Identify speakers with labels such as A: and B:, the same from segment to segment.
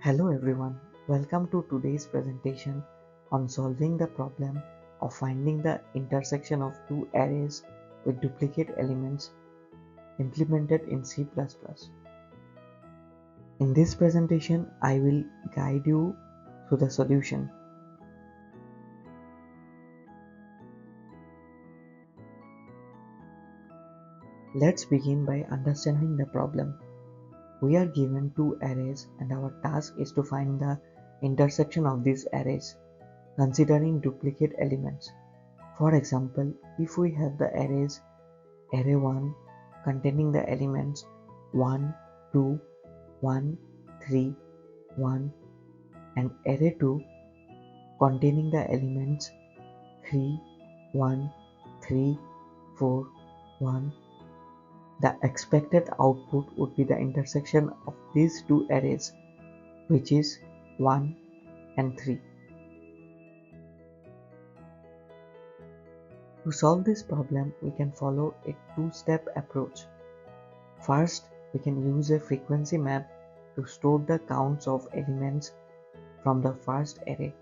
A: Hello everyone, welcome to today's presentation on solving the problem of finding the intersection of two arrays with duplicate elements implemented in C++. In this presentation, I will guide you through the solution. Let's begin by understanding the problem. We are given two arrays and our task is to find the intersection of these arrays, considering duplicate elements. For example, if we have the arrays array 1 containing the elements 1, 2, 1, 3, 1 and array 2 containing the elements 3, 1, 3, 4, 1. The expected output would be the intersection of these two arrays, which is 1 and 3. To solve this problem, we can follow a two-step approach. First, we can use a frequency map to store the counts of elements from the first array.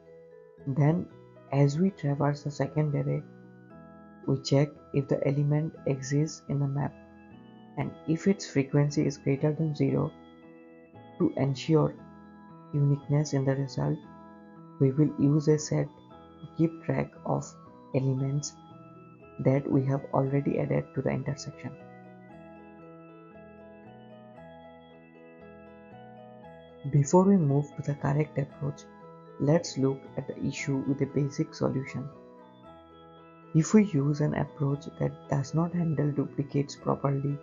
A: Then, as we traverse the second array, we check if the element exists in the map and if its frequency is greater than 0. To ensure uniqueness in the result, we will use a set to keep track of elements that we have already added to the intersection. Before we move to the correct approach, let's look at the issue with a basic solution. If we use an approach that does not handle duplicates properly,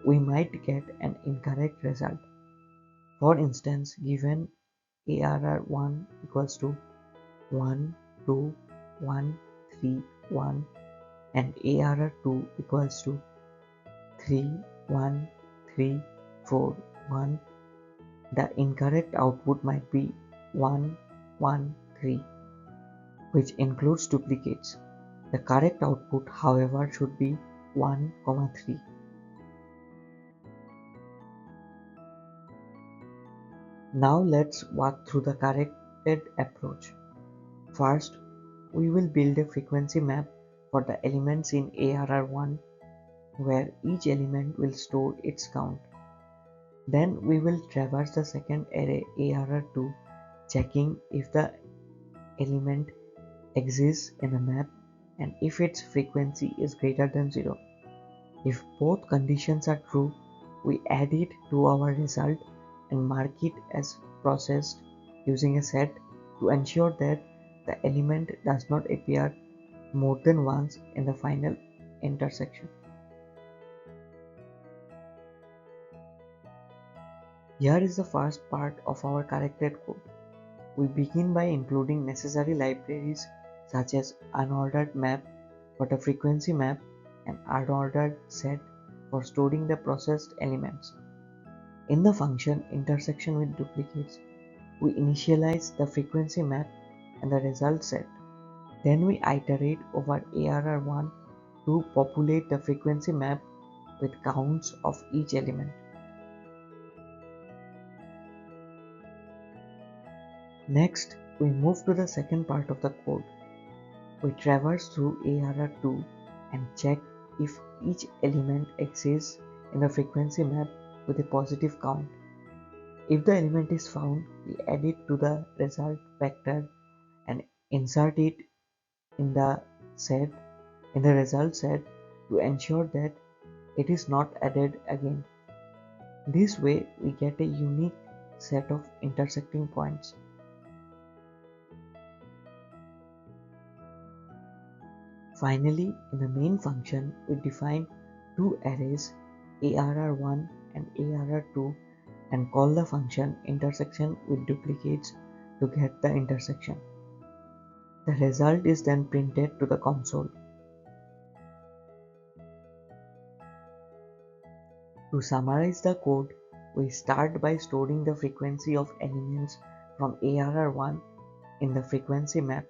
A: we might get an incorrect result. For instance, given ARR1 equals to 1, 2, 1, 3, 1 and ARR2 equals to 3, 1, 3, 4, 1, the incorrect output might be 1, 1, 3, which includes duplicates. The correct output, however, should be 1, 3. Now let's walk through the corrected approach. First, we will build a frequency map for the elements in ARR1 where each element will store its count. Then we will traverse the second array ARR2, checking if the element exists in the map and if its frequency is greater than 0. If both conditions are true, we add it to our result and mark it as processed using a set to ensure that the element does not appear more than once in the final intersection. Here is the first part of our corrected code. We begin by including necessary libraries such as unordered map for the frequency map and unordered set for storing the processed elements. In the function intersection with duplicates, we initialize the frequency map and the result set. Then we iterate over ARR1 to populate the frequency map with counts of each element. Next, we move to the second part of the code. We traverse through ARR2 and check if each element exists in the frequency map with a positive count. If the element is found, we add it to the result vector and insert it in the result set to ensure that it is not added again. This way we get a unique set of intersecting points. Finally, in the main function, we define two arrays ARR1 and ARR2 and call the function intersection with duplicates to get the intersection. The result is then printed to the console. To summarize the code, we start by storing the frequency of elements from ARR1 in the frequency map.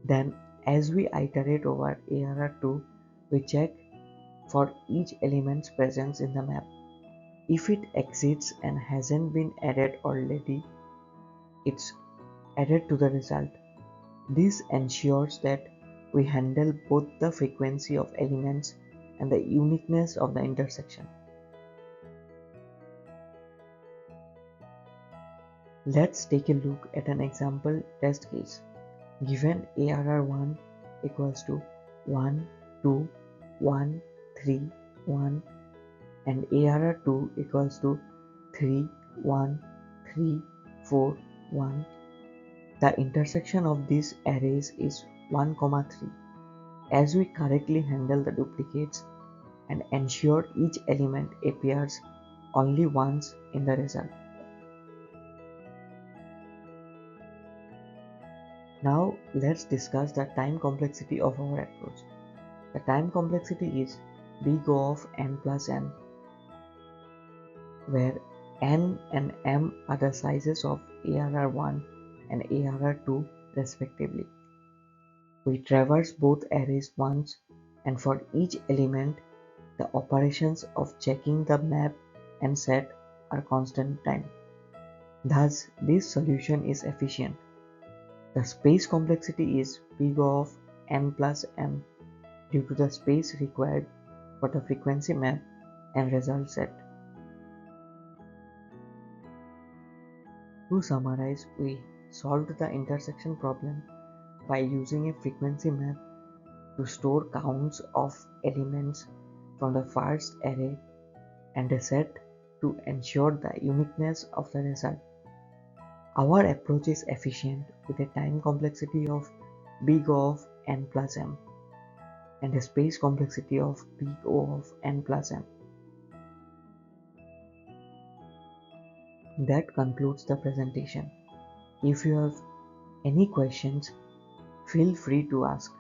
A: Then, as we iterate over ARR2, we check for each element's presence in the map. If it exists and hasn't been added already, it's added to the result. This ensures that we handle both the frequency of elements and the uniqueness of the intersection. Let's take a look at an example test case. Given ARR1 equals to 1, 2, 1, 3, 1 and ARR2 equals to 3, 1, 3, 4, 1, the intersection of these arrays is 1, 3. As we correctly handle the duplicates and ensure each element appears only once in the result. Now let's discuss the time complexity of our approach. The time complexity is big O of n plus m, where n and m are the sizes of ARR1 and ARR2 respectively. We traverse both arrays once, and for each element, the operations of checking the map and set are constant time. Thus, this solution is efficient. The space complexity is big O of n plus m due to the space required for the frequency map and result set. To summarize, we solved the intersection problem by using a frequency map to store counts of elements from the first array and a set to ensure the uniqueness of the result. Our approach is efficient with a time complexity of big O of n plus m and a space complexity of big O of n plus m. That concludes the presentation. If you have any questions, feel free to ask.